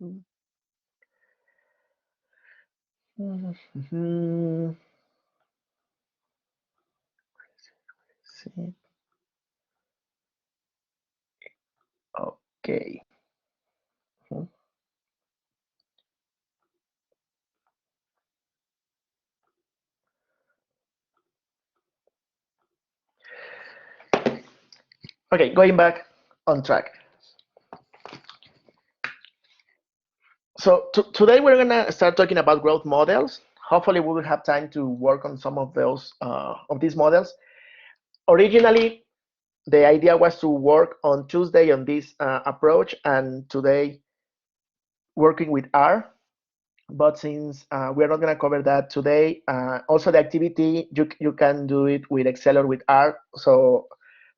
Okay. Okay, going back on track. So today we're gonna start talking about growth models. Hopefully we will have time to work on some of those of these models. Originally, the idea was to work on Tuesday on this approach, and today working with R. But since we're not going to cover that today, also the activity, you can do it with Excel or with R. So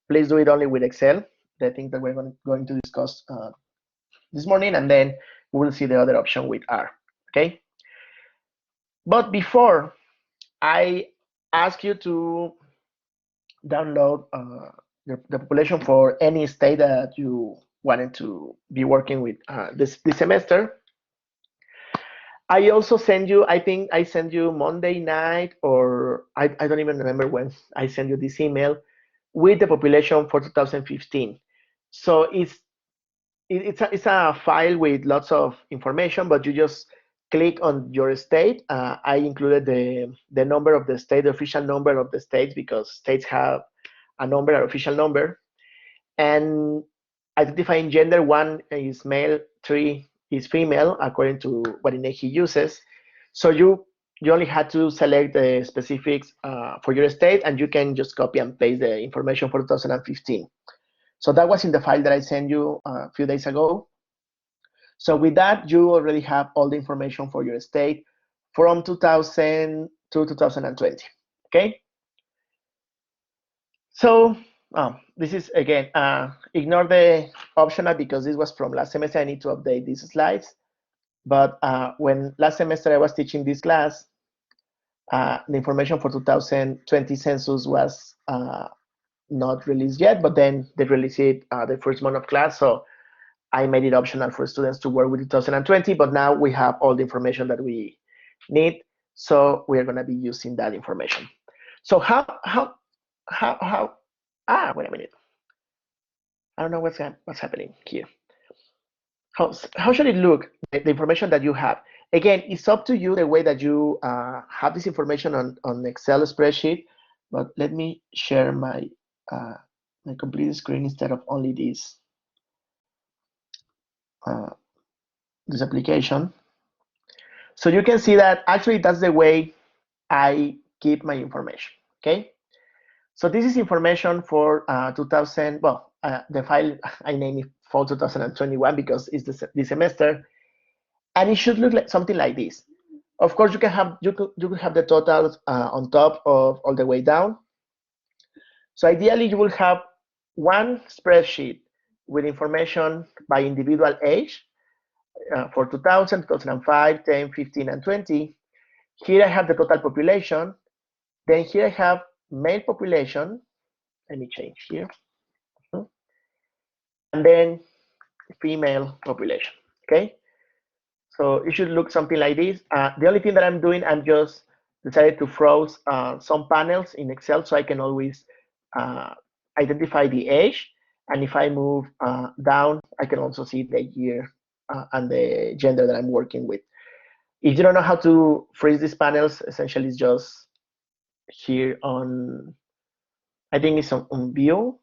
please do it only with Excel, the thing that we're going to discuss this morning, and then we'll see the other option with R, okay? But before I ask you to download the population for any state that you wanted to be working with this semester, I also send you, I think I sent you Monday night, or I don't even remember when I sent you this email with the population for 2015. So it's a file with lots of information, but you just click on your state. I included the number of the state, the official number of the states, because states have a number, an official number. And identifying gender, 1 is male, 3 is female, according to what INEGI uses. So you only had to select the specifics for your state, and you can just copy and paste the information for 2015. So that was in the file that I sent you a few days ago. So with that, you already have all the information for your state from 2000 to 2020, okay? So this is, again, ignore the optional because this was from last semester. I need to update these slides. But when last semester I was teaching this class, the information for 2020 census was not released yet, but then they released it the first month of class. So I made it optional for students to work with 2020, but now we have all the information that we need. So we are going to be using that information. So wait a minute. I don't know what's happening here. How should it look, the information that you have? Again, it's up to you the way that you have this information on Excel spreadsheet, but let me share my my complete screen instead of only this application. So you can see that actually that's the way I keep my information, okay? So this is information for 2000, well, the file I named it fall 2021 because it's the semester, and it should look like something like this. Of course, you can have the totals on top of all the way down. So ideally, you will have one spreadsheet with information by individual age for 2000, 2005, 10, 15, and 20. Here I have the total population. Then here I have male population. Let me change here. And then female population, okay? So it should look something like this. The only thing that I'm doing, I'm just decided to froze some panels in Excel so I can always identify the age. And if I move down, I can also see the year and the gender that I'm working with. If you don't know how to freeze these panels, essentially it's just here on, I think it's on view.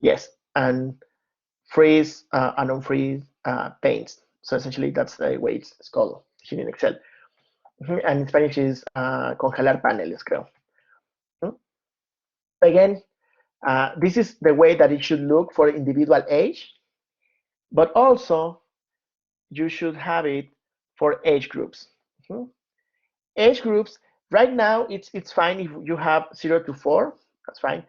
Yes, and freeze and unfreeze panes. So essentially that's the way it's called here in Excel. And in Spanish is congelar paneles, creo. Again, this is the way that it should look for individual age, but also you should have it for age groups. Age groups, right now it's fine if you have 0 to 4, that's fine.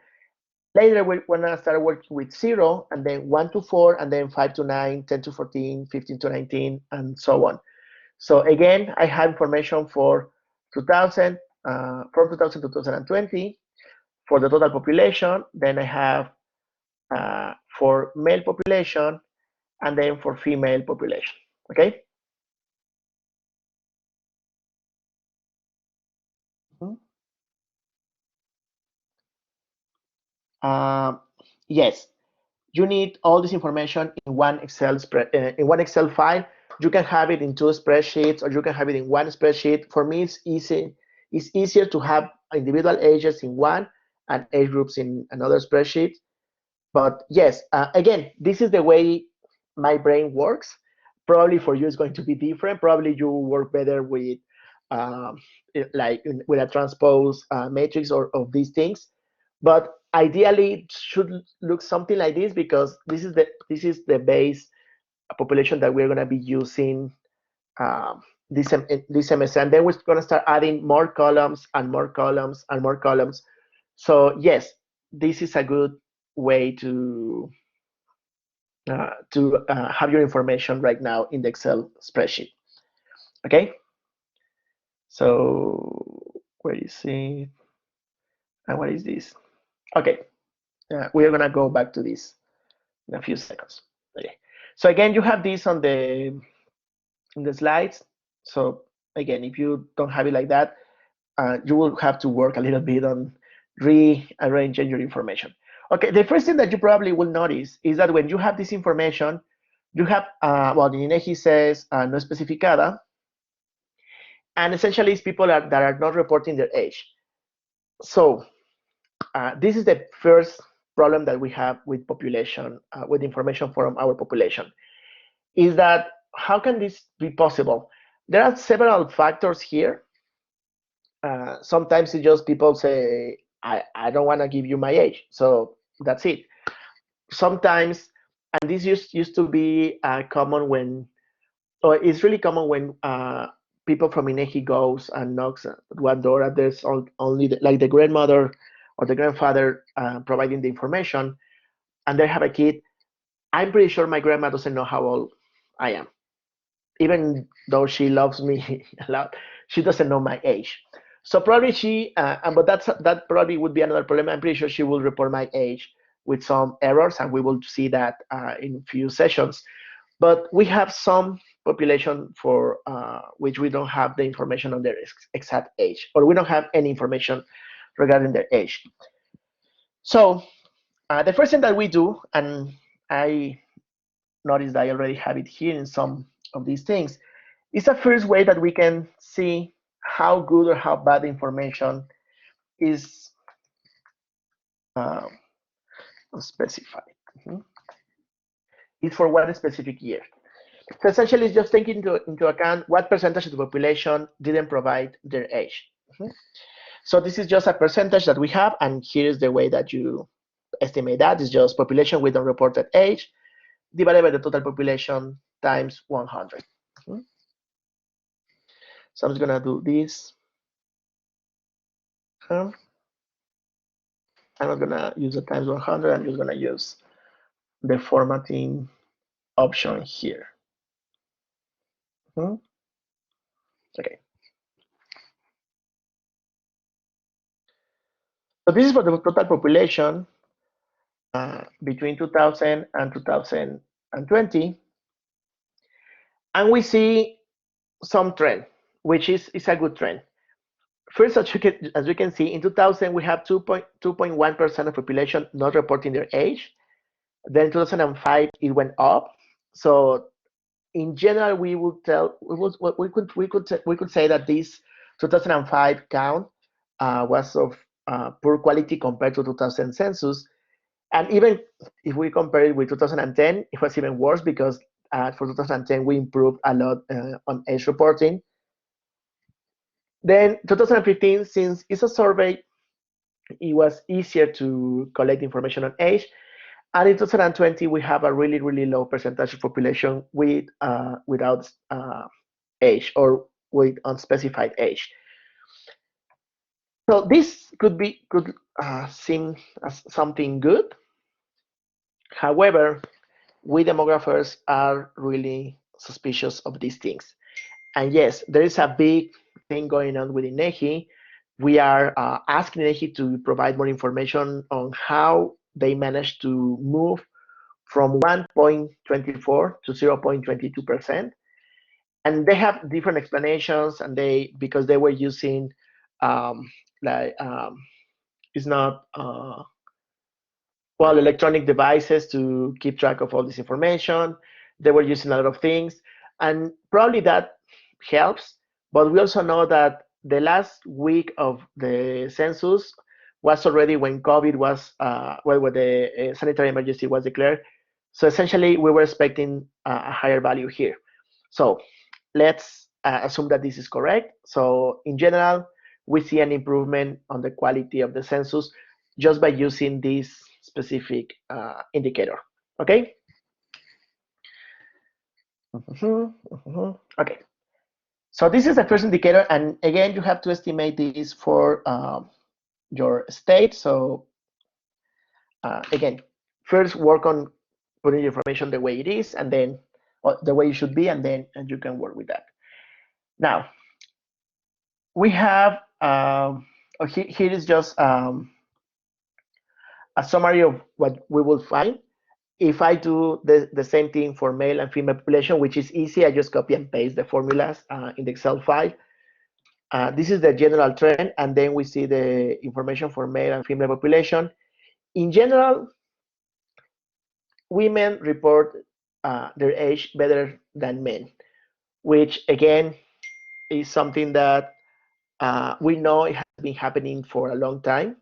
Later we're gonna start working with 0, and then 1 to 4, and then 5 to 9, 10 to 14, 15 to 19, and so on. So again, I have information for 2000, from 2000 to 2020 for the total population. Then I have for male population, and then for female population. Okay. Uh, yes, you need all this information in one Excel file. You can have it in two spreadsheets, or you can have it in one spreadsheet. For me, it's easy. It's easier to have individual ages in one and age groups in another spreadsheet. But yes, again, this is the way my brain works. Probably for you, it's going to be different. Probably you work better with um, with a transpose matrix or of these things. But ideally, it should look something like this, because this is the base population that we're going to be using this semester, and then we're going to start adding more columns and more columns and more columns. So yes, this is a good way to have your information right now in the Excel spreadsheet. Okay. So where is it? And what is this? Okay. We are gonna go back to this in a few seconds. Okay. So again, you have this on the slides. So again, if you don't have it like that, you will have to work a little bit on rearranging your information. Okay, the first thing that you probably will notice is that when you have this information, you have, well, the INEGI says no especificada, and essentially it's people that are not reporting their age. So this is the first problem that we have with population, with information from our population, is that how can this be possible? There are several factors here. Sometimes it's just people say, I don't want to give you my age, so that's it. Sometimes, and this used to be common when, or it's really common when people from INEGI goes and knocks at one door, and there's only like the grandmother or the grandfather providing the information, and they have a kid. I'm pretty sure my grandma doesn't know how old I am, even though she loves me a lot. She doesn't know my age. So probably but that probably would be another problem. I'm pretty sure she will report my age with some errors, and we will see that in a few sessions. But we have some population for which we don't have the information on their exact age, or we don't have any information regarding their age. So the first thing that we do, and I noticed that I already have it here in some of these things, is a first way that we can see how good or how bad information is specified. It's for one specific year. So essentially, it's just taking into account what percentage of the population didn't provide their age. So this is just a percentage that we have, and here's the way that you estimate that. It's just population with unreported age divided by the total population times 100. So I'm just gonna do this. I'm not gonna use the times 100. I'm just gonna use the formatting option here. Okay. So this is for the total population between 2000 and 2020, and we see some trend, which is a good trend. First, as you can see, in 2000 we have 2.1% of population not reporting their age. Then 2005 it went up. So in general, we could say that this 2005 count was of poor quality compared to 2000 census. And even if we compare it with 2010, it was even worse, because for 2010 we improved a lot on age reporting. Then 2015, since it's a survey, it was easier to collect information on age. And in 2020, we have a really, really low percentage of population without age, or with unspecified age. So this could seem as something good. However, we demographers are really suspicious of these things. And yes, there is a big thing going on with INEGI. We are asking INEGI to provide more information on how they managed to move from 1.24 to 0.22%. And they have different explanations, and because they were using like it's not electronic devices to keep track of all this information. They were using a lot of things, and probably that helps. But we also know that the last week of the census was already when COVID was, when the sanitary emergency was declared. So essentially, we were expecting a higher value here. So let's assume that this is correct. So in general, we see an improvement on the quality of the census just by using this specific indicator. Okay. Okay. So this is the first indicator, and again, you have to estimate this for your state. So again, first work on putting the information the way it is, and then the way it should be, and then you can work with that. Now, we have here is just a summary of what we will find. If I do the same thing for male and female population, which is easy, I just copy and paste the formulas in the Excel file. This is the general trend, and then we see the information for male and female population. In general, women report their age better than men, which again is something that we know it has been happening for a long time.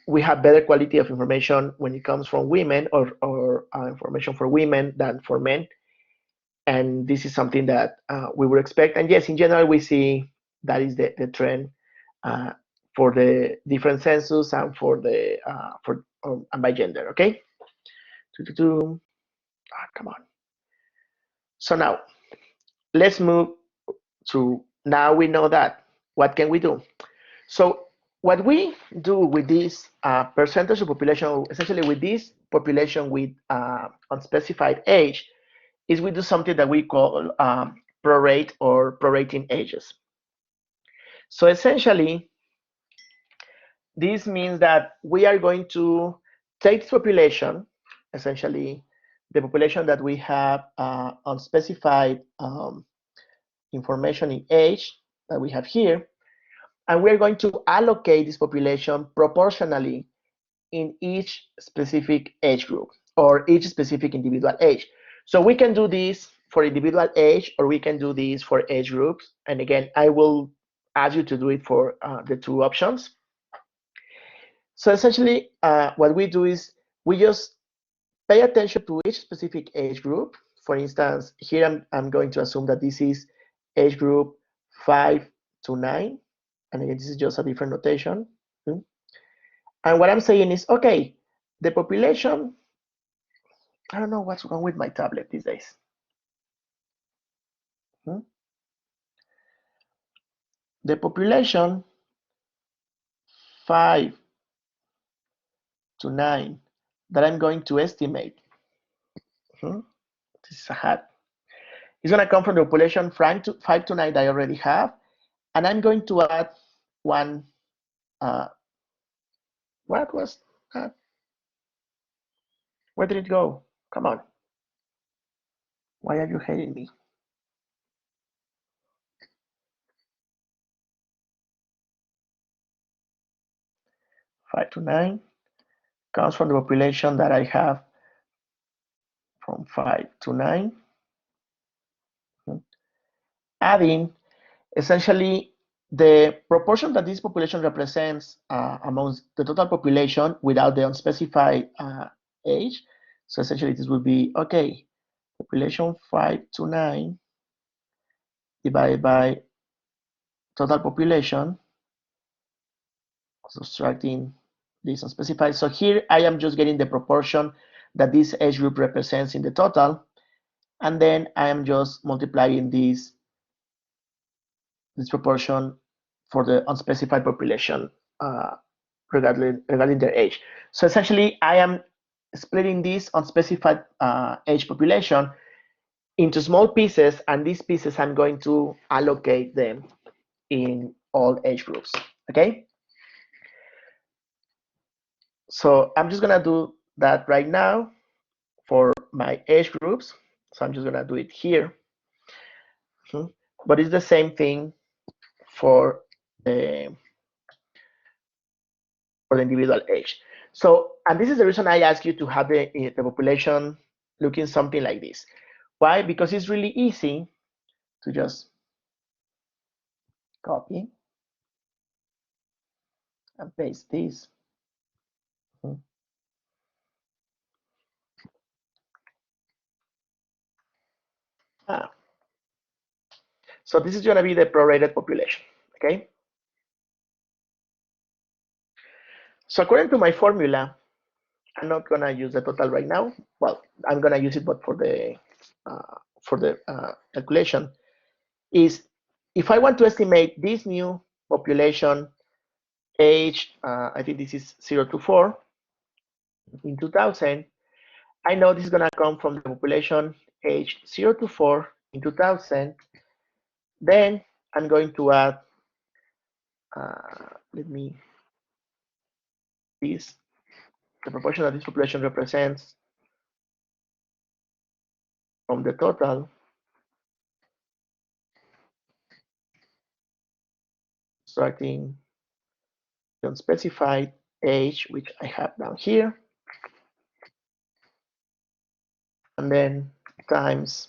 We have better quality of information when it comes from women or information for women than for men. And this is something that we would expect. And yes, in general, we see that is the trend for the different census and for the and by gender. Okay. Come on. So now let's move to, now we know that. What can we do? So what we do with this percentage of population, essentially with this population with unspecified age, is we do something that we call prorate or prorating ages. So essentially, this means that we are going to take this population, essentially the population that we have unspecified information in age that we have here, and we're going to allocate this population proportionally in each specific age group or each specific individual age. So we can do this for individual age, or we can do this for age groups. And again, I will ask you to do it for the two options. So essentially, what we do is we just pay attention to each specific age group. For instance, here I'm going to assume that this is age group 5 to 9. And again, this is just a different notation. And what I'm saying is, okay, the population, I don't know what's wrong with my tablet these days. The population 5 to 9 that I'm going to estimate, this is a hat, is going to come from the population 5 to 9 that I already have, and I'm going to add one, what was that? Where did it go? Come on. Why are you hating me? 5 to 9 comes from the population that I have from 5 to 9. Adding essentially the proportion that this population represents amongst the total population without the unspecified age. So essentially this would be, okay, population 5 to 9 divided by total population, subtracting this unspecified. So here I am just getting the proportion that this age group represents in the total, and then I am just multiplying this proportion for the unspecified population regarding their age. So essentially, I am splitting this unspecified age population into small pieces, and these pieces I'm going to allocate them in all age groups. Okay. So I'm just gonna do that right now. for my age groups. So I'm just gonna do it here. But it's the same thing for the individual age. So, and this is the reason I ask you to have the population looking something like this. Why? Because it's really easy to just copy and paste this. So this is going to be the prorated population, okay? So according to my formula, I'm not going to use the total right now. Well, I'm going to use it, but for the calculation, is if I want to estimate this new population age, I think this is 0 to 4 in 2000, I know this is going to come from the population age 0 to 4 in 2000. Then I'm going to add, let me, this, the proportion that this population represents from the total, starting the unspecified age, which I have down here, and then times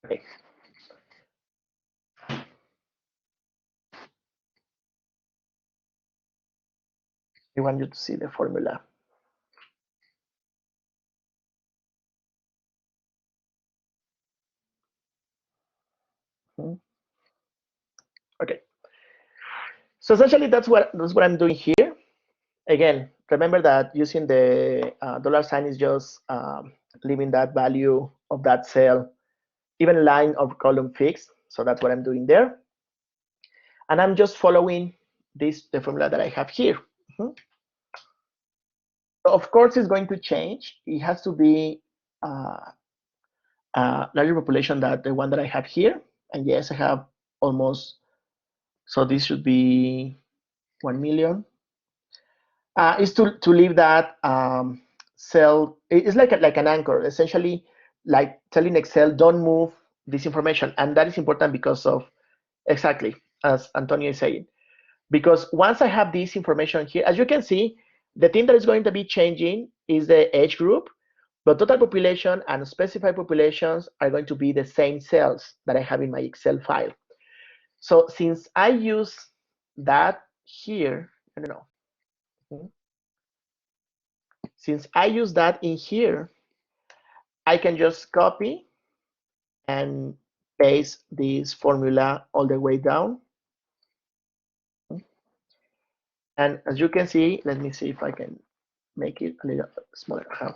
okay. I want you to see the formula. Okay. So essentially, that's what I'm doing here. Again, remember that using the dollar sign is just leaving that value of that cell, even line or column fixed. So that's what I'm doing there. And I'm just following the formula that I have here. So of course, it's going to change. It has to be a larger population than the one that I have here. And yes, I have almost, so this should be 1 million. Is to leave that cell, it's like an anchor, essentially like telling Excel, don't move this information. And that is important because of, exactly, as Antonio is saying, because once I have this information here, as you can see, the thing that is going to be changing is the age group, but total population and specified populations are going to be the same cells that I have in my Excel file. So since I use that here, I don't know, since I use that in here, I can just copy and paste this formula all the way down. And as you can see, let me see if I can make it a little smaller. Come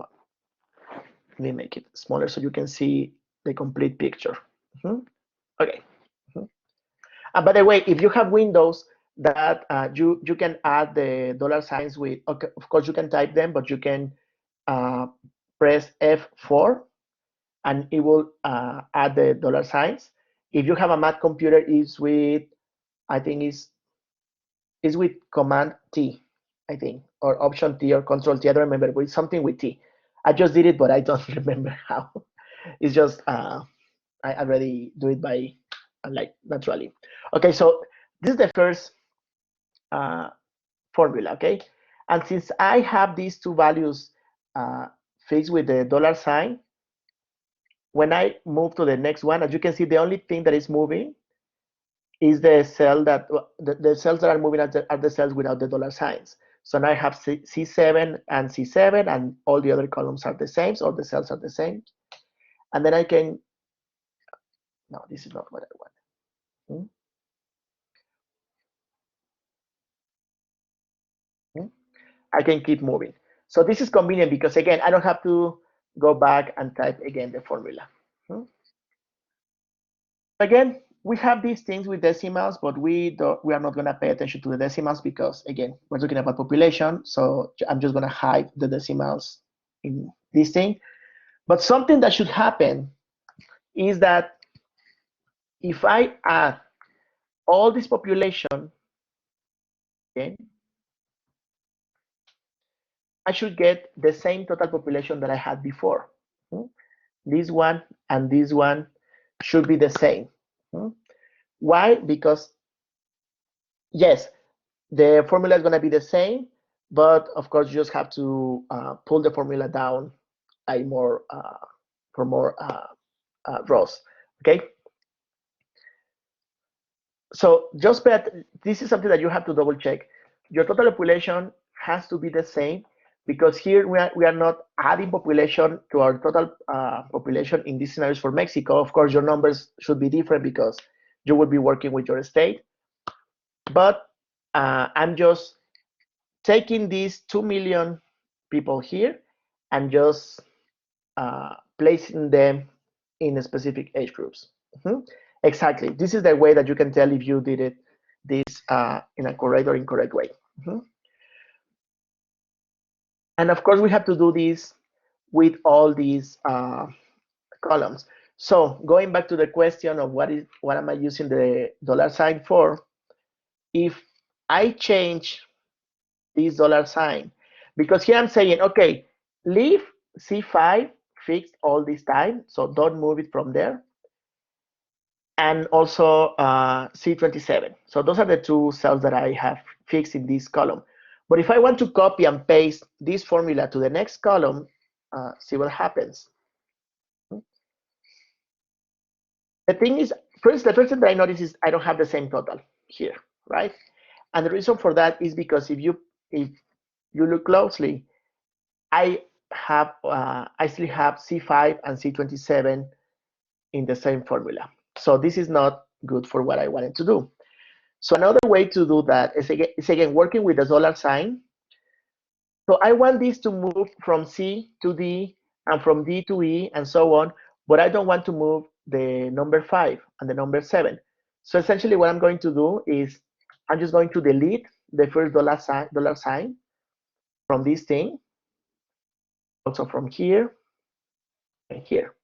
on. Let me make it smaller so you can see the complete picture. Okay. And by the way, if you have Windows that you can add the dollar signs with, okay, of course you can type them, but you can press F4 and it will add the dollar signs. If you have a Mac computer, is with, I think is with Command T, I think, or Option T or Control T. I don't remember, but it's something with T. I just did it, but I don't remember how. It's just I already do it by like naturally. Okay, so this is the first formula. Okay, and since I have these two values fixed with the dollar sign, when I move to the next one, as you can see, the only thing that is moving is the cell that the cells that are moving are the cells without the dollar signs. So now I have C7 and C7, and all the other columns are the same, or the cells are the same. And then I can, no, this is not what I want. I can keep moving. So this is convenient because, again, I don't have to go back and type again the formula. Again, we have these things with decimals, but we are not going to pay attention to the decimals because, again, we're talking about population. So I'm just going to hide the decimals in this thing. But something that should happen is that if I add all this population, okay, I should get the same total population that I had before. This one and this one should be the same. Why? Because yes, the formula is going to be the same, but of course you just have to pull the formula down more for more rows. Okay. So just this is something that you have to double check. Your total population has to be the same because here we are not adding population to our total population in these scenarios for Mexico. Of course, your numbers should be different because you will be working with your state. But I'm just taking these 2 million people here and just placing them in specific age groups. Exactly. This is the way that you can tell if you did it this in a correct or incorrect way. And of course, we have to do this with all these columns. So going back to the question of what am I using the dollar sign for? If I change this dollar sign, because here I'm saying, okay, leave C5 fixed all this time, so don't move it from there. And also C27. So those are the two cells that I have fixed in this column. But if I want to copy and paste this formula to the next column, see what happens. The thing is, the first thing that I notice is I don't have the same total here, right? And the reason for that is because if you look closely, I still have C5 and C27 in the same formula. So this is not good for what I wanted to do. So another way to do that is again working with the dollar sign. So I want this to move from C to D and from D to E and so on, but I don't want to move the number 5 and the number 7. So essentially what I'm going to do is I'm just going to delete the first dollar sign from this thing, also from here and here.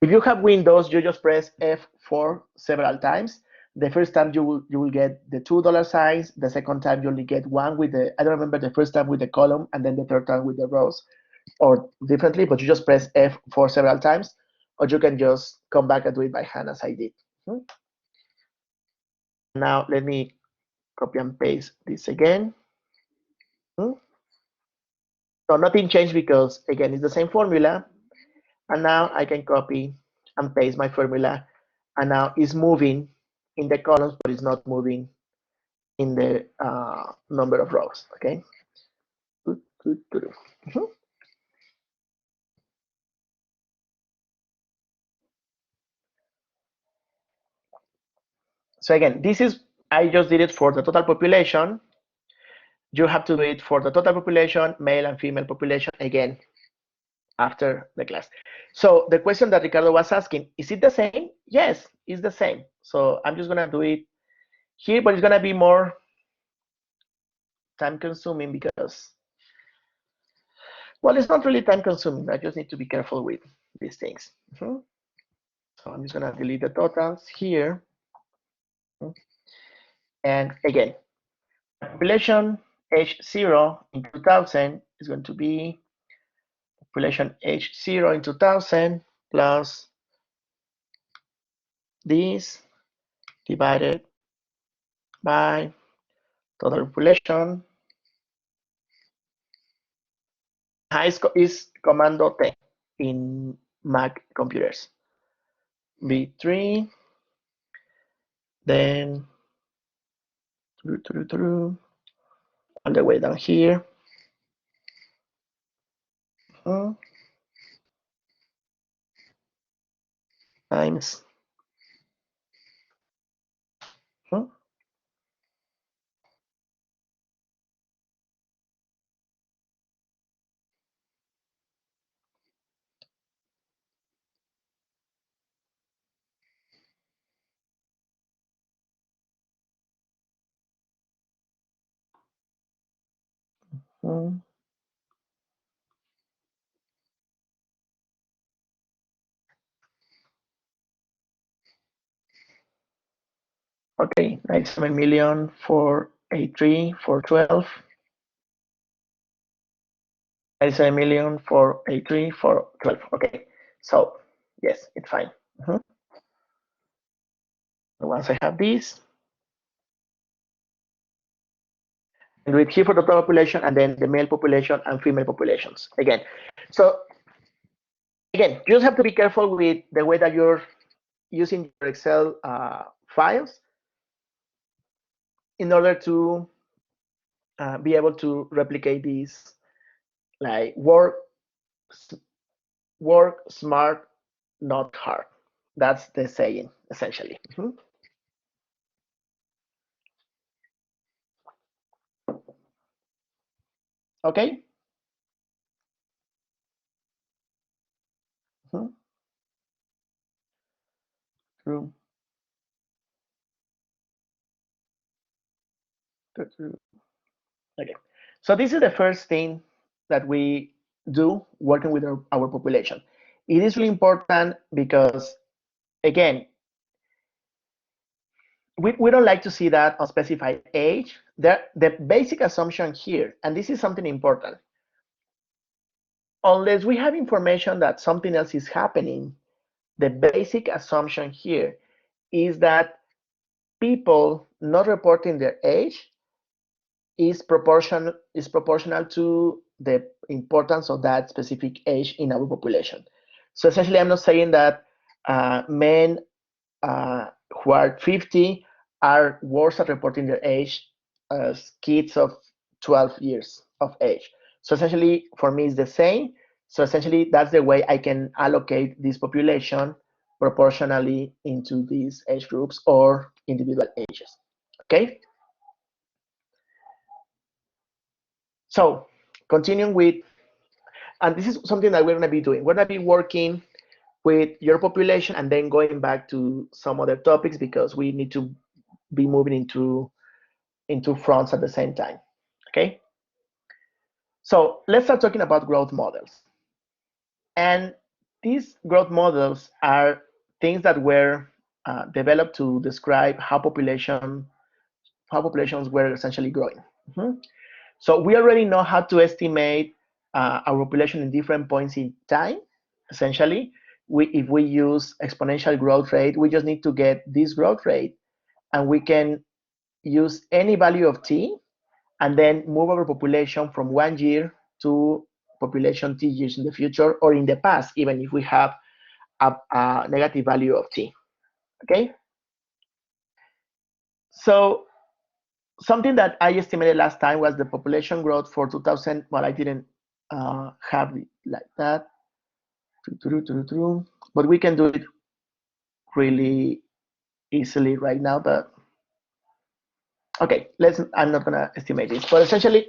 If you have Windows, you just press F4 several times. The first time you will get the $2 signs. The second time you only get one with the, I don't remember the first time with the column, and then the third time with the rows, or differently, but you just press F4 several times, or you can just come back and do it by hand as I did. Now let me copy and paste this again. So nothing changed because again, it's the same formula. And now I can copy and paste my formula. And now it's moving in the columns, but it's not moving in the number of rows. Okay. So again, this is, I just did it for the total population. You have to do it for the total population, male and female population, again, after the class. So the question that Ricardo was asking, is it the same? Yes, it's the same. So I'm just gonna do it here, but it's gonna be more time consuming because, well, it's not really time consuming. I just need to be careful with these things. So I'm just gonna delete the totals here. And again, population H0 in 2000 is going to be population H0 in 2000 plus this divided by total population. Is commando T in Mac computers. B3, then all the way down here. Times. Okay, 97 million for A3 for 12. 97 million for A3 for 12. Okay, so yes, it's fine. Once I have this, and do it here for the total population and then the male population and female populations again. So again, you just have to be careful with the way that you're using your Excel files in order to be able to replicate these, like work smart, not hard. That's the saying essentially. Okay. True. Okay. So this is the first thing that we do working with our population. It is really important because, again, we don't like to see that unspecified age. The basic assumption here, and this is something important, unless we have information that something else is happening, the basic assumption here is that people not reporting their age is proportional to the importance of that specific age in our population. So essentially, I'm not saying that men who are 50 are worse at reporting their age as kids of 12 years of age. So essentially, for me, it's the same. So essentially, that's the way I can allocate this population proportionally into these age groups or individual ages. Okay. So continuing with, and this is something that we're going to be doing. We're going to be working with your population and then going back to some other topics because we need to be moving into fronts at the same time. Okay. So let's start talking about growth models. And these growth models are things that were developed to describe how populations were essentially growing. So we already know how to estimate our population in different points in time. Essentially, if we use exponential growth rate, we just need to get this growth rate, and we can use any value of t, and then move our population from 1 year to population t years in the future or in the past, even if we have a negative value of t. Okay. So something that I estimated last time was the population growth for 2000. Well, I didn't have it like that, but we can do it really easily right now. But okay, I'm not gonna estimate this. But essentially,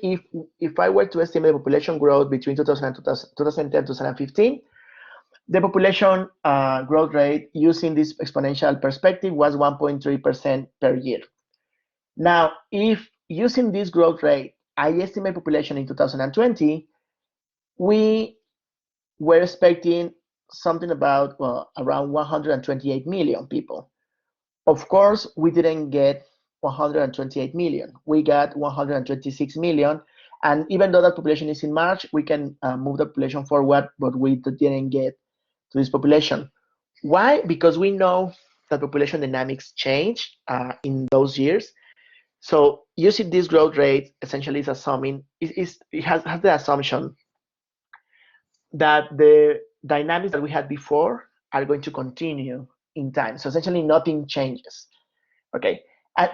if I were to estimate population growth between 2010 2015, the population growth rate using this exponential perspective was 1.3% per year. Now, if using this growth rate, I estimate population in 2020, we were expecting something about around 128 million people. Of course, we didn't get 128 million. We got 126 million. And even though that population is in March, we can move the population forward, but we didn't get to this population. Why? Because we know that population dynamics change in those years. So using this growth rate essentially is assuming it has the assumption that the dynamics that we had before are going to continue in time. So essentially nothing changes. Okay,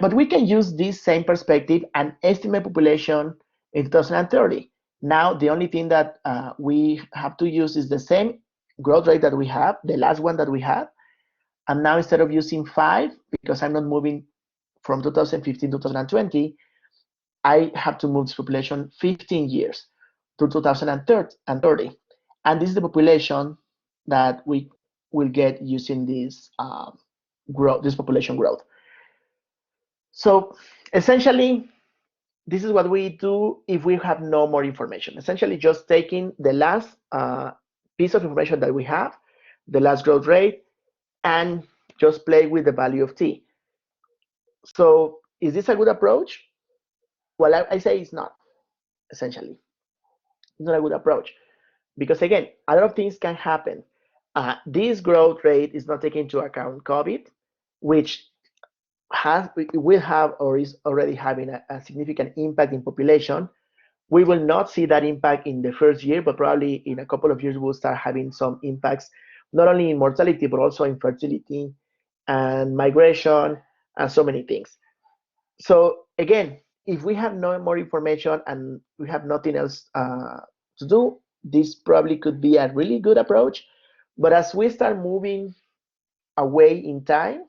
but we can use this same perspective and estimate population in 2030. Now the only thing that we have to use is the same growth rate that we have, the last one that we had. And now instead of using 5, because I'm not moving from 2015 to 2020, I have to move this population 15 years to 2030. And this is the population that we will get using this growth, this population growth. So essentially, this is what we do if we have no more information. Essentially, just taking the last piece of information that we have, the last growth rate, and just play with the value of t. So is this a good approach? Well, I say it's not, essentially. It's not a good approach because, again, a lot of things can happen. This growth rate is not taking into account COVID, which will have or is already having a significant impact in population. We will not see that impact in the first year, but probably in a couple of years we'll start having some impacts, not only in mortality but also in fertility and migration and so many things. So again, if we have no more information and we have nothing else to do, this probably could be a really good approach. But as we start moving away in time,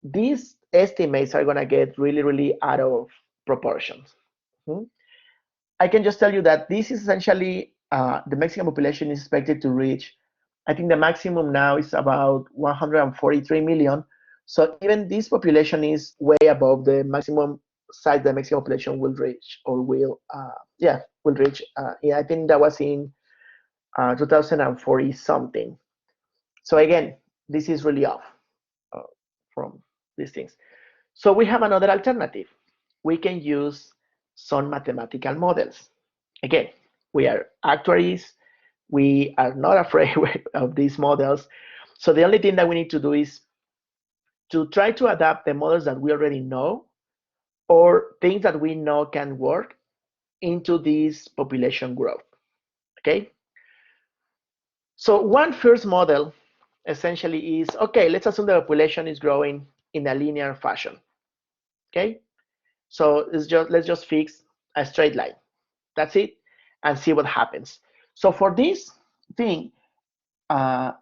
these estimates are going to get really, really out of proportions. Hmm? I can just tell you that this is essentially the Mexican population is expected to reach, I think the maximum now is about 143 million. So even this population is way above the maximum size the Mexican population will reach or will reach. Yeah, I think that was in 2040 something. So again, this is really off uh, from these things. So we have another alternative. We can use some mathematical models. Again, we are actuaries. We are not afraid of these models. So the only thing that we need to do is to try to adapt the models that we already know or things that we know can work into this population growth. Okay. So one first model essentially is, okay, let's assume the population is growing in a linear fashion. Okay. So let's just fix a straight line. That's it, and see what happens. So for this thing, uh,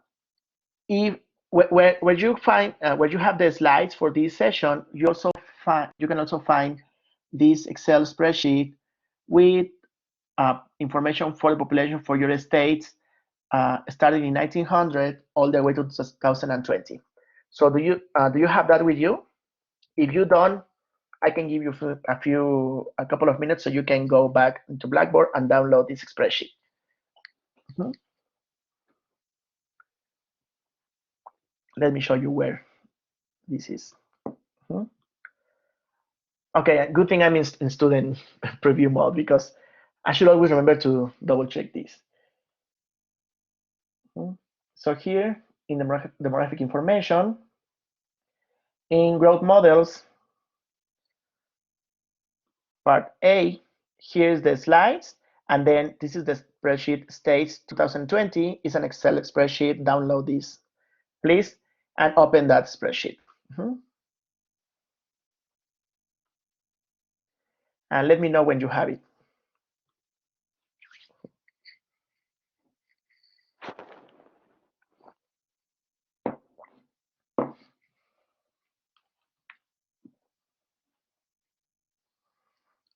if where you find where you have the slides for this session, you can also find this Excel spreadsheet with information for the population for your states, starting in 1900 all the way to 2020. So do you have that with you? If you don't, I can give you a couple of minutes so you can go back into Blackboard and download this spreadsheet. Mhm. Let me show you where this is. Mhm. Okay, good thing I'm in student preview mode because I should always remember to double check this. Mhm. So here in the demographic information, in growth models, part A, here's the slides, and then this is the spreadsheet states 2020. It's an Excel spreadsheet. Download this, please, and open that spreadsheet. Mhm. And let me know when you have it.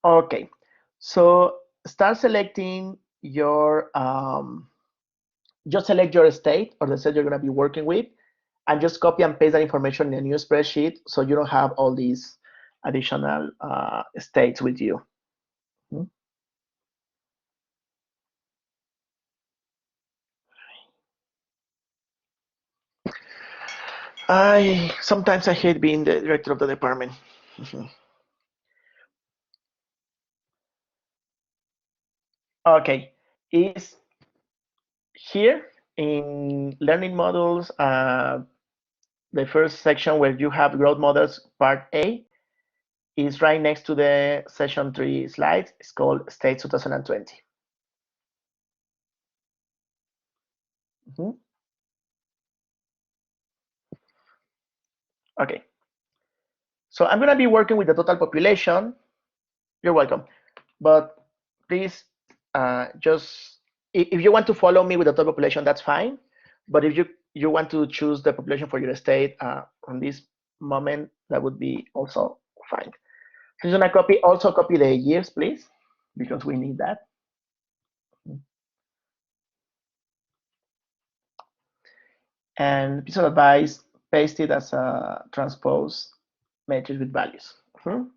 Okay, so start selecting your, just select your state or the state you're going to be working with, and just copy and paste that information in a new spreadsheet so you don't have all these additional states with you. Hmm? Sometimes I hate being the director of the department. Okay, is here in learning models, the first section where you have growth models, part A, is right next to the session 3 slides. It's called States 2020. Mhm. Okay, so I'm going to be working with the total population. You're welcome. But please, just if you want to follow me with the total population, that's fine. But if you want to choose the population for your state on this moment, that would be also fine. So you're gonna also copy the years, please, because we need that. And piece of advice, paste it as a transpose matrix with values. Mhm.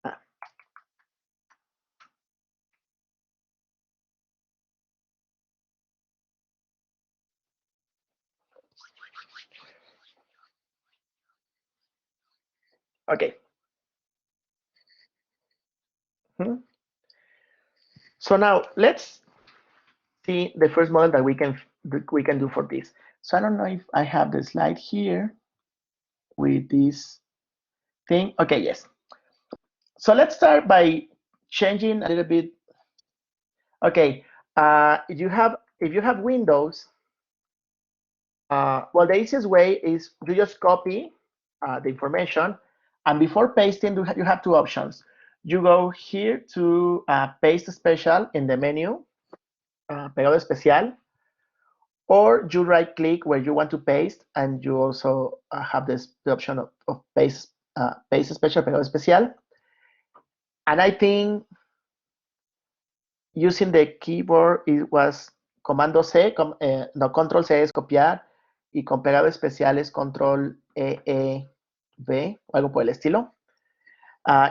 Ah, Okay. So now let's see the first model that we can do for this. So I don't know if I have the slide here with this thing. Okay, yes. So let's start by changing a little bit. Okay, if you have Windows, well, the easiest way is you just copy the information, and before pasting, you have two options. You go here to paste special in the menu, pegado especial, or you right click where you want to paste, and you also have the option of paste special, pegado especial. And I think using the keyboard it was comando C, no, control C es copiar, y con pegado especial es control V, o algo por el estilo.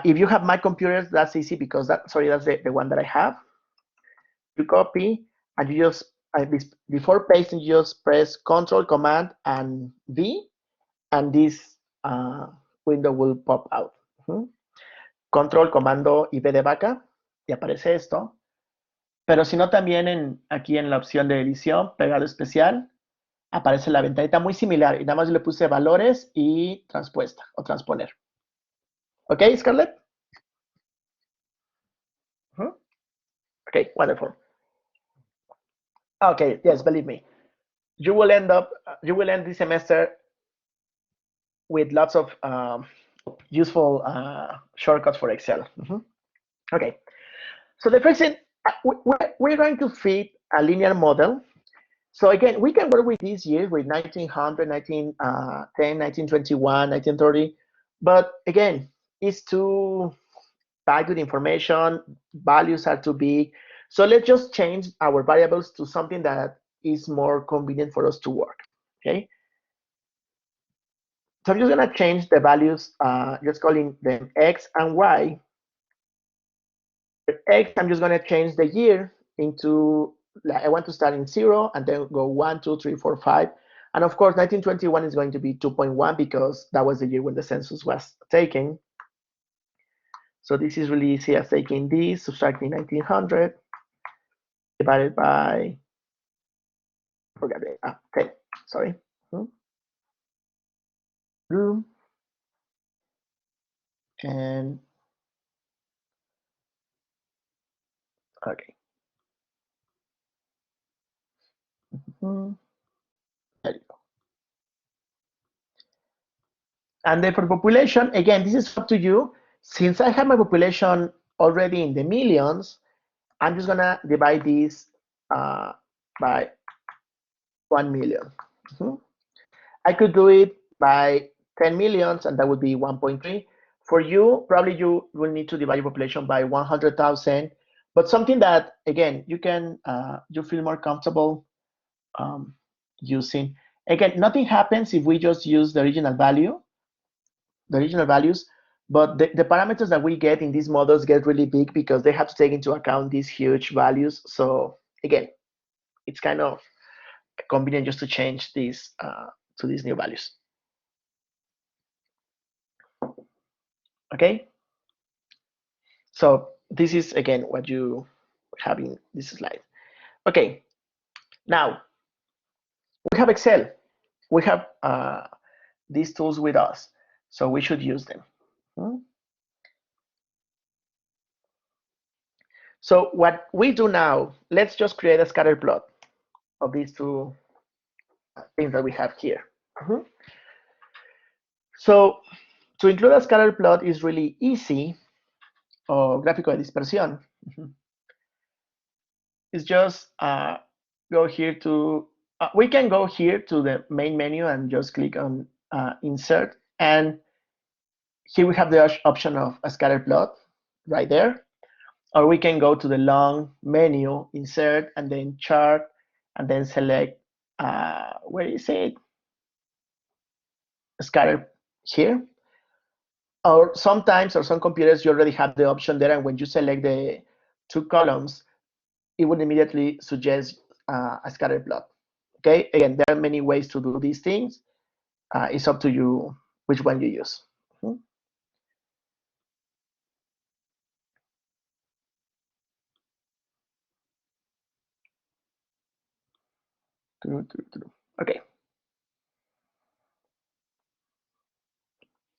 If you have Mac computers, that's easy because that's the one that I have. You copy and you just, before pasting, you just press Control, Command, and V, and this window will pop out. Control, Comando y V de vaca, y aparece esto. Pero si no, también aquí en la opción de edición, pegado especial, aparece la ventanita muy similar y nada más le puse valores y transpuesta o transponer. ¿Ok, Scarlett? Okay, wonderful. Okay, yes, believe me. You will end this semester with lots of useful shortcuts for Excel. Okay, so the first thing, we're going to fit a linear model. So again, we can work with these years, with 1900, 1910, 1921, 1930, but again, it's too packed with information, values are too big. So let's just change our variables to something that is more convenient for us to work, okay? So I'm just gonna change the values, just calling them X and Y. For X, I'm just gonna change the year into, I want to start in 0 and then go 1, 2, 3, 4, 5. And of course, 1921 is going to be 2.1 because that was the year when the census was taken. So this is really easy as taking this, subtracting 1900, divided by, forget it, 10, sorry. Room. And, okay. There you go. And then for population, again, this is up to you. Since I have my population already in the millions, I'm just gonna divide this by 1 million. I could do it by 10 millions, and that would be 1.3. For you, probably you will need to divide your population by 100,000, but something that, again, you can, you feel more comfortable using. Again, nothing happens if we just use the original value, the original values, but the parameters that we get in these models get really big because they have to take into account these huge values. So again, it's kind of convenient just to change these to these new values. Okay. So this is again what you have in this slide. Okay. Now we have Excel. We have these tools with us, so we should use them. So what we do now, let's just create a scatter plot of these two things that we have here. So to include a scatter plot is really easy, or gráfico de dispersión. It's just go here to, we can go here to the main menu and just click on insert. And here we have the option of a scatter plot right there. Or we can go to the long menu, insert, and then chart, and then select, where is it? Scatter here. Or sometimes, or some computers, you already have the option there, and when you select the two columns, it would immediately suggest a scatter plot. Okay, again, there are many ways to do these things. It's up to you which one you use. Mhm. Okay,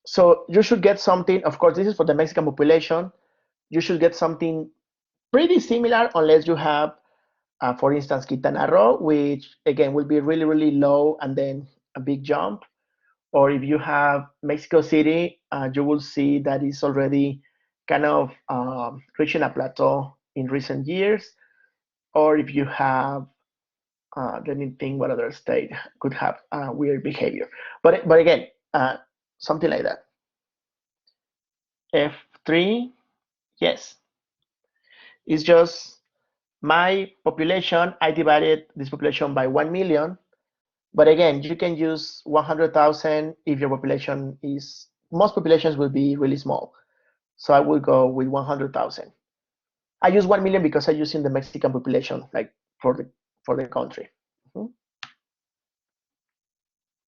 so you should get something. Of course, this is for the Mexican population. You should get something pretty similar, unless you have, for instance, Quintana Roo, which again will be really, really low and then a big jump. Or if you have Mexico City, you will see that it's already kind of reaching a plateau in recent years. Or if you have, let me think what other state could have weird behavior. But again, something like that. F3, yes, it's just my population. I divided this population by 1 million. But again, you can use 100,000 if your population is, most populations will be really small. So I will go with 100,000. I use 1 million because I'm using the Mexican population, like for the country. Mhm.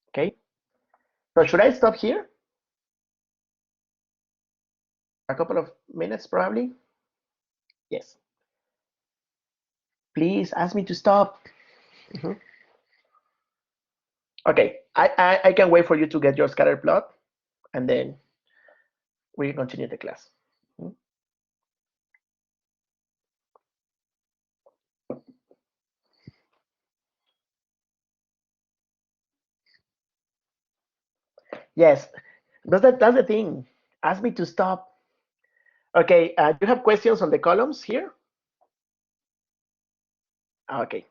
Okay. So should I stop here? A couple of minutes, probably. Yes. Please ask me to stop. Mhm. Okay. I can wait for you to get your scatter plot, and then we continue the class. Mhm. Yes. That's the thing. Ask me to stop. Okay. You have questions on the columns here? Okay.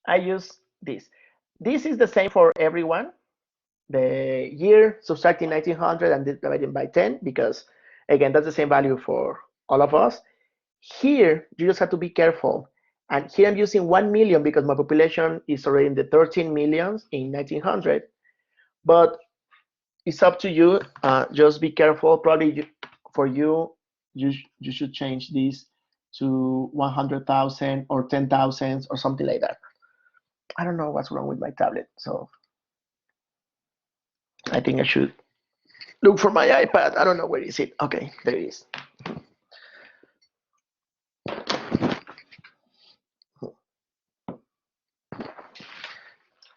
I use this. This is the same for everyone. The year, subtracting 1900 and dividing by 10, because again, that's the same value for all of us. Here, you just have to be careful. And here I'm using 1 million because my population is already in the 13 millions in 1900. But it's up to you. Just be careful. Probably for you, you should change this to 100,000 or 10,000 or something like that. I don't know what's wrong with my tablet, so I think I should look for my iPad. I don't know where is it. Okay, there it is.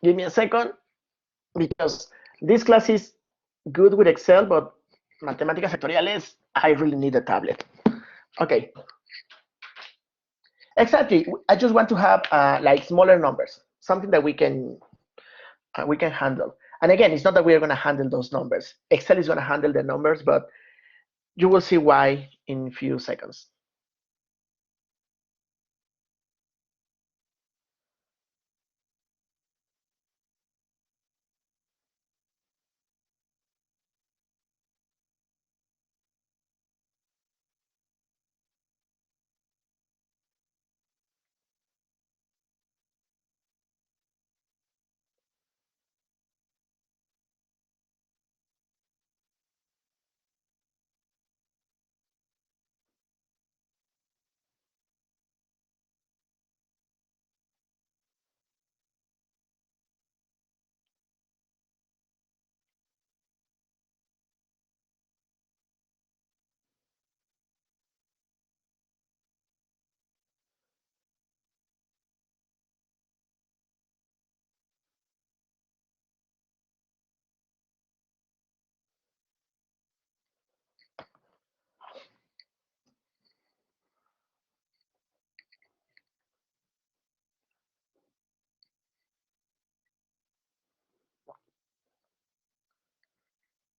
Give me a second, because this class is good with Excel, but Matemáticas Sectoriales, I really need a tablet. Okay, exactly. I just want to have like smaller numbers, something that we can handle. And again, it's not that we are going to handle those numbers. Excel is going to handle the numbers, but you will see why in a few seconds.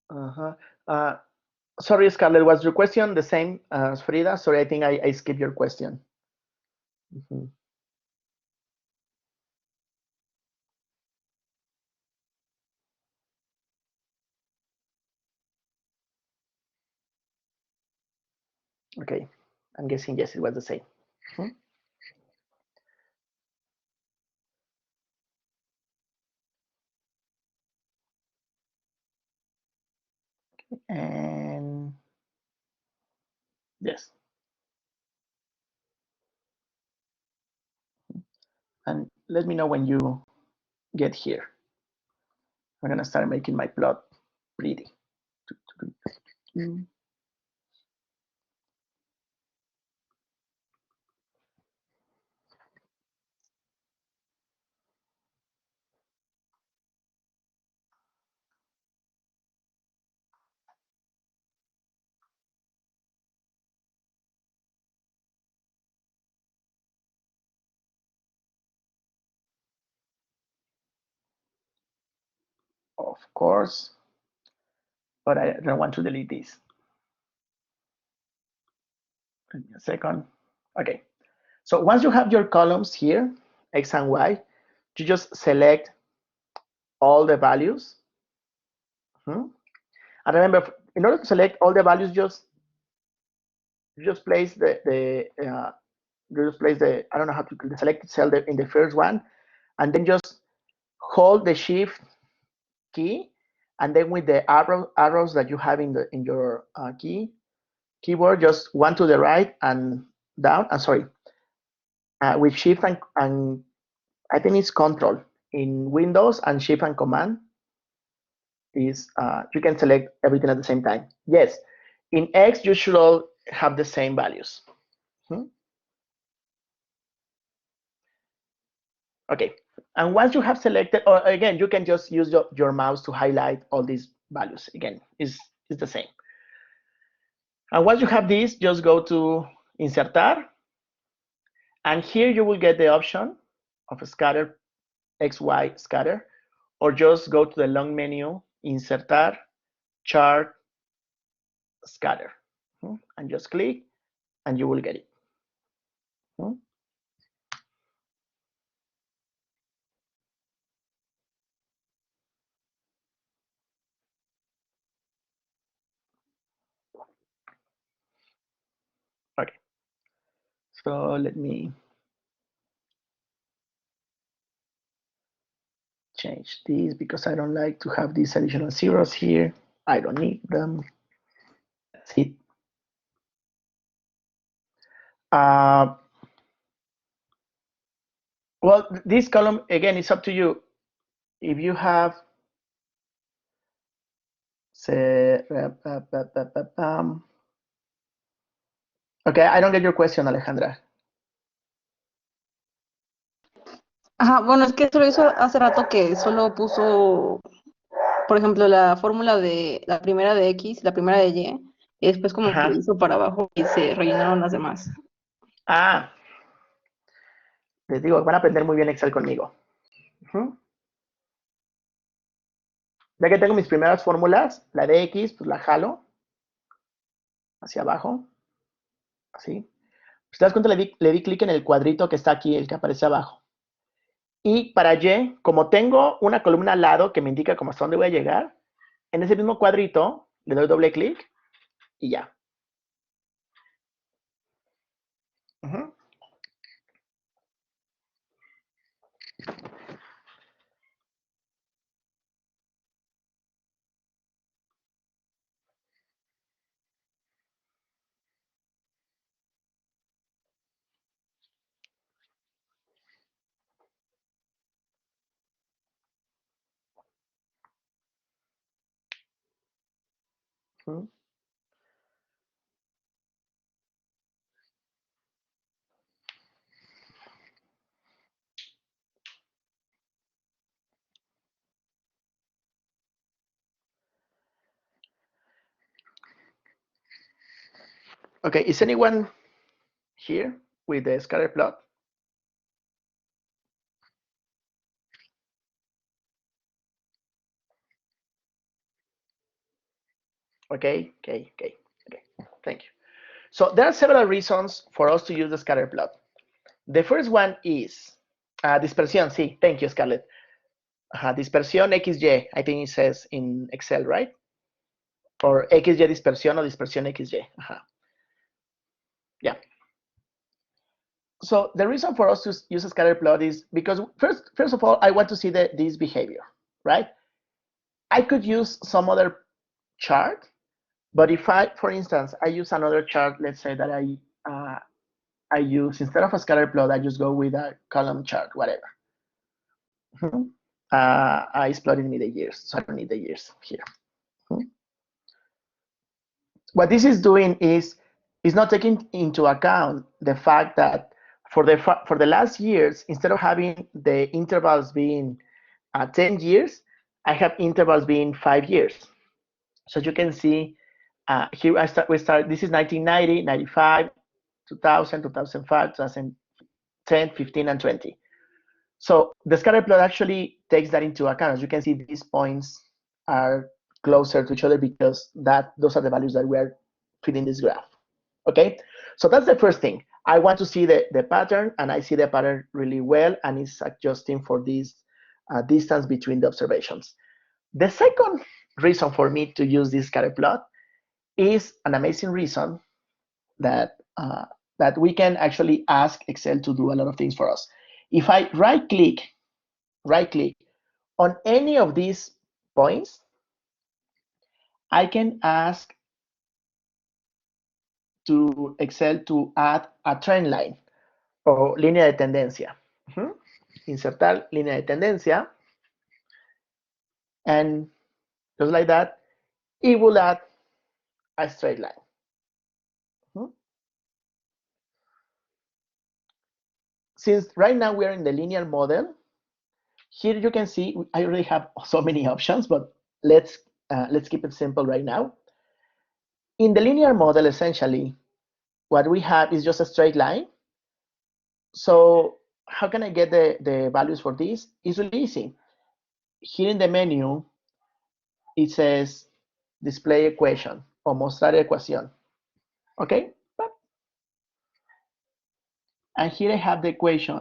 Uh-huh. Uh, Sorry, Scarlett, was your question the same as Frida? Sorry, I think I skipped your question. Mhm. Okay, I'm guessing yes, it was the same. Mhm. And yes, and let me know when you get here. I'm gonna start making my plot pretty. Of course, but I don't want to delete this. Give me a second. Okay, so once you have your columns here, X and Y, you just select all the values. And remember, in order to select all the values, you just place I don't know how to the selected cell in the first one, and then just hold the shift key, and then with the arrows that you have in your keyboard, just one to the right and down. Sorry, with shift and I think it's control in Windows, and shift and command is you can select everything at the same time. Yes, in X you should all have the same values. Okay, and once you have selected, or again, you can just use your mouse to highlight all these values. Again, is the same. And once you have this, just go to Insertar, and here you will get the option of scatter, XY scatter, or just go to the long menu, Insertar, Chart, Scatter, and just click, and you will get it. Okay, so let me change these because I don't like to have these additional zeros here. I don't need them. That's it. Well, this column, again, it's up to you. If you have, say, okay, I don't get your question, Alejandra. Ajá, bueno, es que eso lo hizo hace rato que solo puso, por ejemplo, la fórmula de la primera de X, la primera de Y, y después como que hizo para abajo y se rellenaron las demás. Ah, les digo, van a aprender muy bien Excel conmigo. Ya que tengo mis primeras fórmulas, la de X, pues la jalo hacia abajo, así. Si te das cuenta, le di clic en el cuadrito que está aquí, el que aparece abajo. Y para Y, como tengo una columna al lado que me indica como hasta dónde voy a llegar, en ese mismo cuadrito le doy doble clic y ya. Okay, is anyone here with the scatter plot? Okay. Thank you. So there are several reasons for us to use the scatter plot. The first one is dispersión. Sí, thank you, Scarlett. Dispersión XY, I think it says in Excel, right? Or XY dispersión o dispersión XY. Yeah. So the reason for us to use a scatter plot is because first of all, I want to see this behavior, right? I could use some other chart, but if for instance, I use another chart, let's say that I use, instead of a scatter plot, I just go with a column chart, whatever. I plotted me the years, so I don't need the years here. What this is doing is not taking into account the fact that for the last years, instead of having the intervals being 10 years, I have intervals being 5 years. So you can see here we start, this is 1990, 95, 2000, 2005, 2010, 15, and 20. So the scatter plot actually takes that into account. As you can see, these points are closer to each other because those are the values that we are fitting this graph. Okay, so that's the first thing. I want to see the pattern, and I see the pattern really well, and it's adjusting for this distance between the observations. The second reason for me to use this scatter plot is an amazing reason that that we can actually ask Excel to do a lot of things for us. If I right click on any of these points, I can ask to Excel to add a trend line o línea de tendencia. Insertar línea de tendencia, and just like that, it will add a straight line. Since right now we are in the linear model, here you can see I already have so many options, but let's keep it simple right now. In the linear model, essentially, what we have is just a straight line. So how can I get the values for this? It's really easy. Here in the menu, it says display equation or mostrar ecuación. Okay? And here I have the equation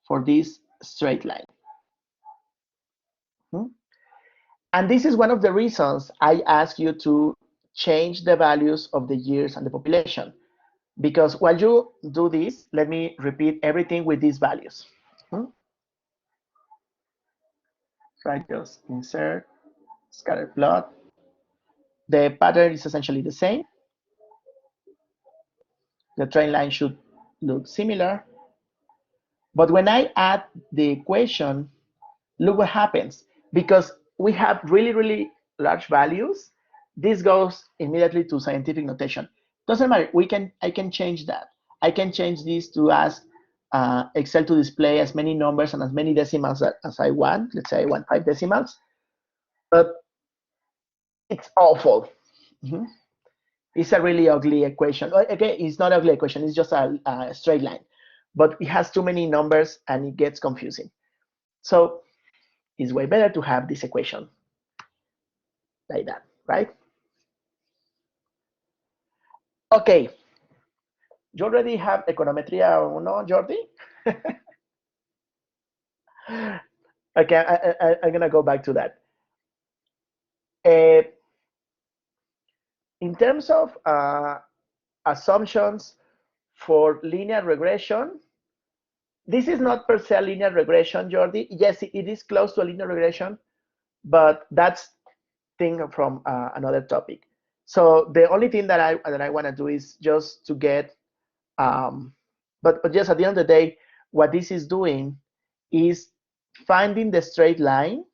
for this straight line. And this is one of the reasons I ask you to change the values of the years and the population. Because while you do this, let me repeat everything with these values. Right, just insert, scatter plot. The pattern is essentially the same. The trend line should look similar. But when I add the equation, look what happens. Because we have really, really large values, this goes immediately to scientific notation. Doesn't matter, I can change that. I can change this to ask Excel to display as many numbers and as many decimals as I want. Let's say I want 5 decimals, but it's awful. It's a really ugly equation. Okay, it's not ugly equation, it's just a straight line, but it has too many numbers and it gets confusing. So it's way better to have this equation like that, right? Okay. You already have econometría 1, Jordi? Okay, I'm gonna go back to that. In terms of assumptions for linear regression, this is not per se a linear regression, Jordi. Yes, it is close to a linear regression, but that's thing from another topic. So the only thing that I want to do is just to get, but just at the end of the day, what this is doing is finding the straight line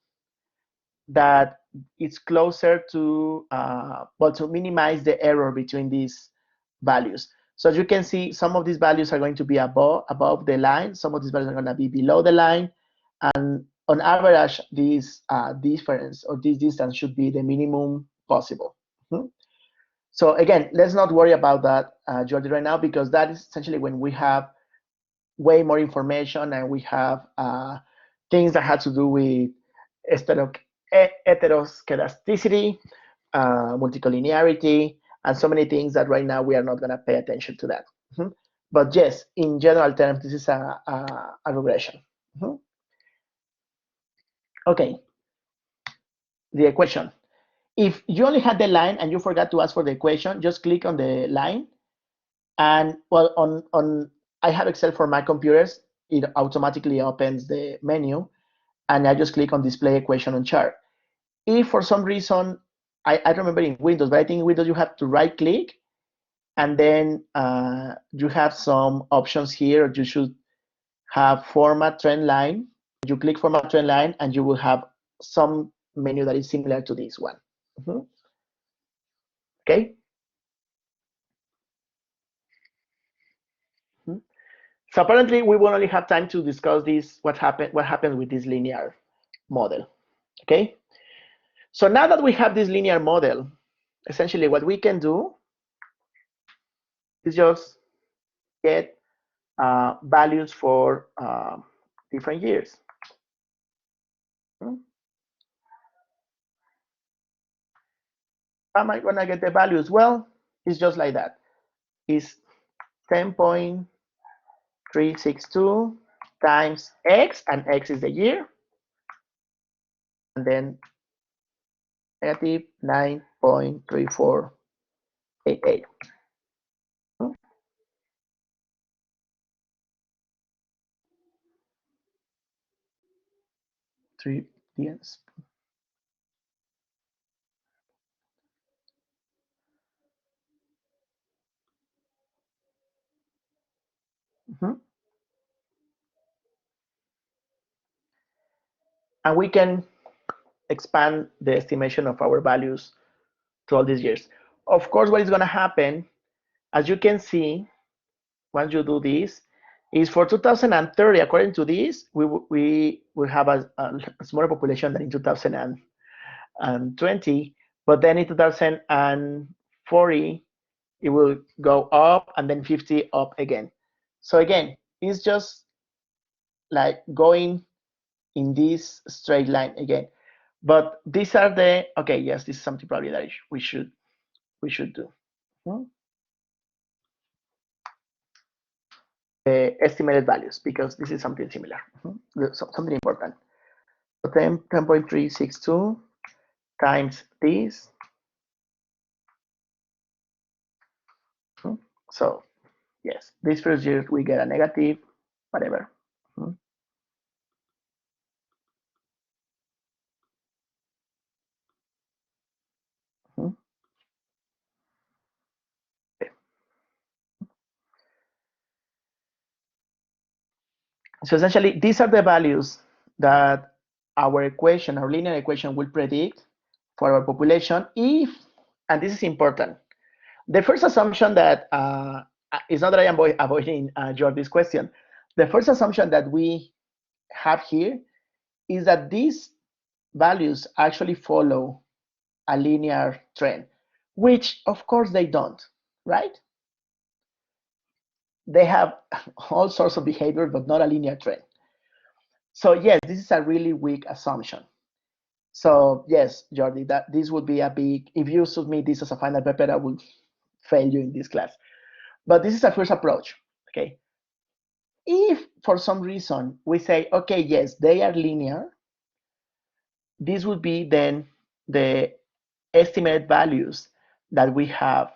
that is closer to, well, to minimize the error between these values. So as you can see, some of these values are going to be above the line, some of these values are going to be below the line, and on average, this difference or this distance should be the minimum possible. So again, let's not worry about that, Jordi, right now, because that is essentially when we have way more information and we have things that have to do with heteroscedasticity, multicollinearity, and so many things that right now we are not going to pay attention to that. But yes, in general terms, this is a regression. Okay, the equation. If you only had the line and you forgot to ask for the equation, just click on the line. And well, I have Excel for my computers. It automatically opens the menu, and I just click on display equation on chart. If for some reason, I remember in Windows, but I think in Windows you have to right click, and then you have some options here. You should have format trend line, You click Format Trend Line, and you will have some menu that is similar to this one. Okay. So apparently, we will only have time to discuss this. What happened with this linear model? Okay. So now that we have this linear model, essentially what we can do is just get values for different years. How am I going to get the values? Well, it's just like that. It's 10.362 times x, and x is the year, and then negative 9.3488. 3 years. And we can expand the estimation of our values to all these years. Of course, what is going to happen, as you can see, once you do this, is for 2030, according to this, we will have a smaller population than in 2020, but then in 2040, it will go up, and then 50 up again. So again, it's just like going in this straight line again. But these are the, okay, yes, this is something probably that we should do. Estimated values, because this is something similar, something important. So 10.362 times this. So yes, this first year we get a negative, whatever. So essentially, these are the values that our equation, our linear equation, will predict for our population if, and this is important, the first assumption that is not that I am avoiding Jordi's question. The first assumption that we have here is that these values actually follow a linear trend, which of course they don't, right? They have all sorts of behavior, but not a linear trend. So yes, this is a really weak assumption. So yes, Jordi, that this would be a big, if you submit this as a final paper, I will fail you in this class. But this is a first approach, okay? If for some reason we say, okay, yes, they are linear, this would be then the estimated values that we have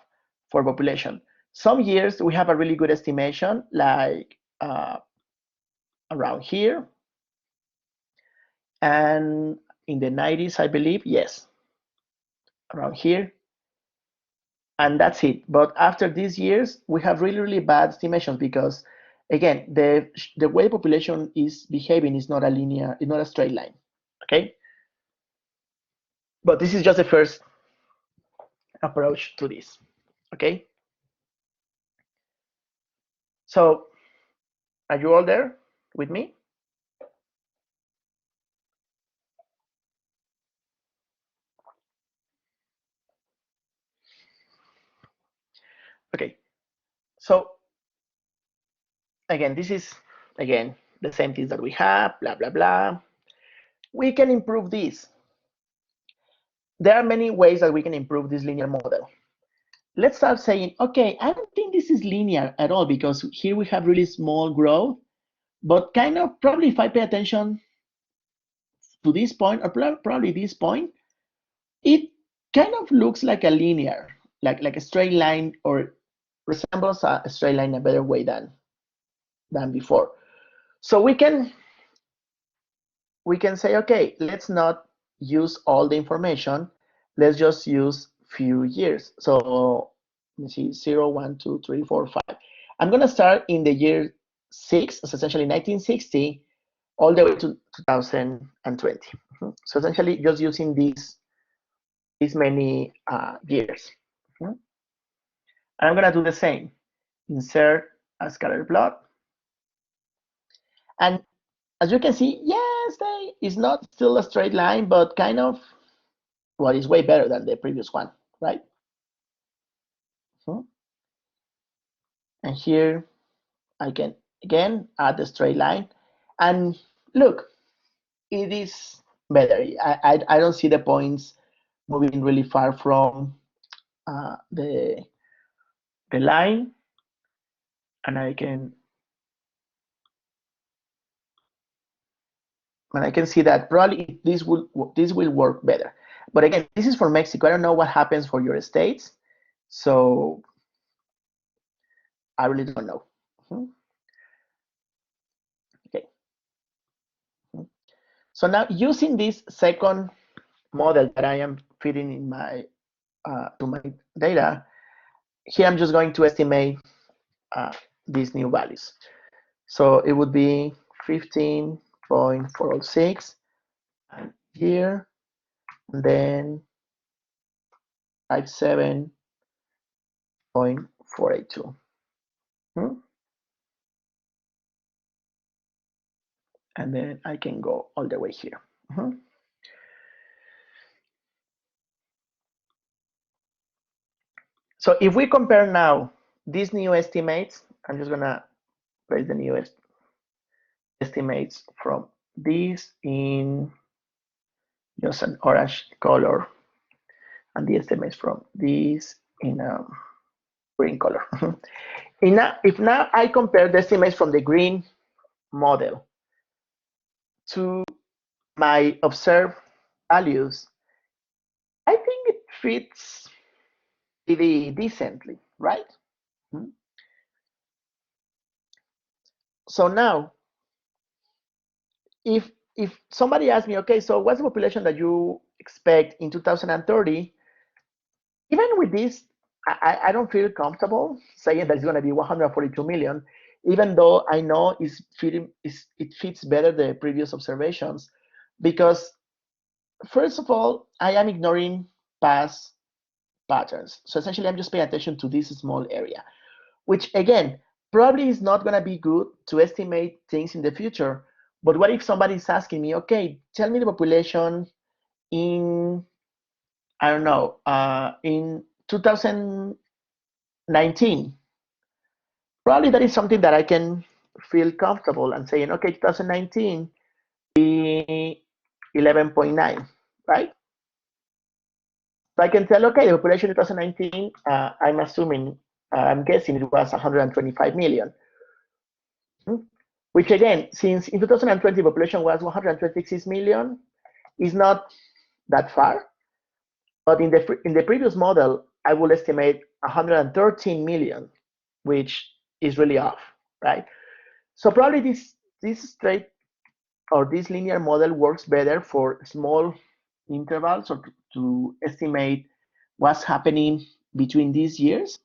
for population. Some years we have a really good estimation, like around here. And in the 90s, I believe, yes, around here. And that's it. But after these years, we have really, really bad estimations because, again, the way population is behaving is not a linear, it's not a straight line, okay? But this is just the first approach to this, okay? So, are you all there with me? Okay, so again, this is, again, the same things that we have, blah, blah, blah. We can improve this. There are many ways that we can improve this linear model. Let's start saying, okay, I don't think this is linear at all because here we have really small growth, but kind of probably if I pay attention to this point, or probably this point, it kind of looks like a linear, like a straight line, or resembles a straight line in a better way than before. So we can say, okay, let's not use all the information. Let's just use few years. So let me see, 0, 1, 2, 3, 4, 5. I'm going to start in the year 6, so essentially 1960, all the way to 2020. So essentially just using these many years. And I'm gonna do the same. Insert a scatter plot. And as you can see, yes, it's not still a straight line, but kind of, well, it's way better than the previous one, right? And here I can, again, add the straight line. And look, it is better. I don't see the points moving really far from the line. And I can see that probably this will work better. But again, this is for Mexico. I don't know what happens for your states, so I really don't know. Okay. So now using this second model that I am feeding in my to my data, here I'm just going to estimate these new values. So it would be 15.406 here, and then 57.482. And then I can go all the way here. So if we compare now these new estimates, I'm just gonna place the new estimates from this in just an orange color, and the estimates from this in a green color. If now I compare the estimates from the green model to my observed values, I think it fits pretty decently, right? So now, if somebody asks me, okay, so what's the population that you expect in 2030? Even with this, I don't feel comfortable saying that it's going to be 142 million, even though I know it fits better the previous observations, because first of all, I am ignoring past patterns. So essentially, I'm just paying attention to this small area, which again, probably is not going to be good to estimate things in the future. But what if somebody is asking me, okay, tell me the population in, I don't know, in 2019? Probably that is something that I can feel comfortable and saying, okay, 2019 be 11.9, right? So I can tell, okay, the population in 2019, I'm assuming, I'm guessing it was 125 million. Which again, since in 2020 population was 126 million, is not that far. But in the previous model, I will estimate 113 million, which is really off, right? So probably this straight or this linear model works better for small intervals or to estimate what's happening between these years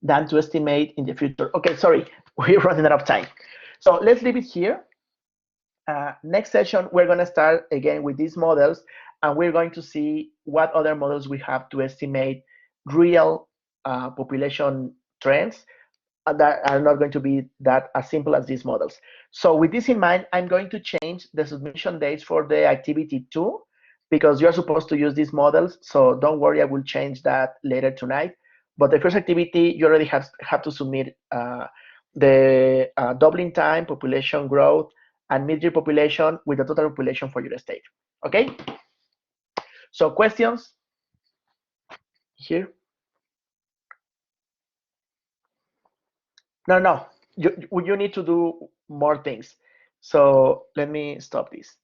than to estimate in the future. Okay, sorry, we're running out of time. So let's leave it here. Next session, we're going to start again with these models, and we're going to see what other models we have to estimate real population trends that are not going to be that as simple as these models. So with this in mind, I'm going to change the submission dates for the activity 2 because you're supposed to use these models. So don't worry, I will change that later tonight. But the first activity, you already have to submit the doubling time, population growth, and mid-year population with the total population for your state. Okay? So questions here? No, you need to do more things. So let me stop this.